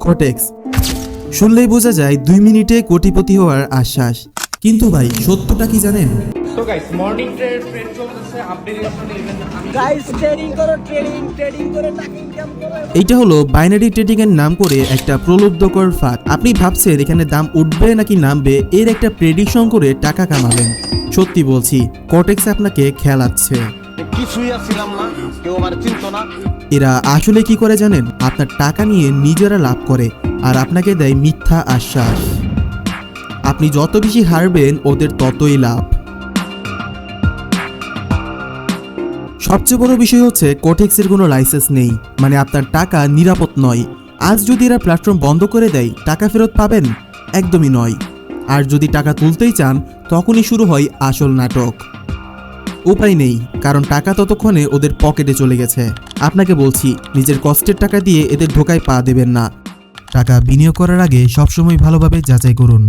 Quotex শুনলেই বোঝা যায় 2 মিনিটে কোটিপতি হওয়ার আশ্বাস। কিন্তু ভাই সত্যটা কি জানেন? তো গাইস মর্নিং ট্রেড চলতেছে আপডেট গাইস ট্রেডিং করে টাকা ইনকাম করো। এইটা হলো বাইনারি ট্রেডিং এর নাম করে একটা প্রলুব্ধকর ফাঁদ। আপনি ভাবছেন এখানে দাম উঠবে নাকি নামবে এর একটা প্রেডিকশন করে টাকা কামাবেন। সত্যি বলছি, কোটেক্স আপনাকে খেলাচ্ছে। কিছুই আসছিলাম না, কেউ আমার চিনত না। এরা আসলে কি করে জানেন? আপনার টাকা নিয়ে নিজেরা লাভ করে আর আপনাকে দেয় মিথ্যা আশ্বাস। আপনি যত বেশি হারবেন ওদের ততই লাভ। সবচেয়ে বড় বিষয় হচ্ছে কোটেক্সের কোনো লাইসেন্স নেই, মানে আপনার টাকা নিরাপদ নয়। আজ যদি এরা প্ল্যাটফর্ম বন্ধ করে দেয় টাকা ফেরত পাবেন? একদমই নয়। আর যদি টাকা তুলতেই চান তখনই শুরু হয় আসল নাটক। উপায় নেই, কারণ টাকা ততক্ষণে ওদের পকেটে চলে গেছে। আপনাকে বলছি, নিজের কষ্টের টাকা দিয়ে এদের ঢোকায় পা দেবেন না। টাকা বিনিয়োগ করার আগে সবসময় ভালোভাবে যাচাই করুন।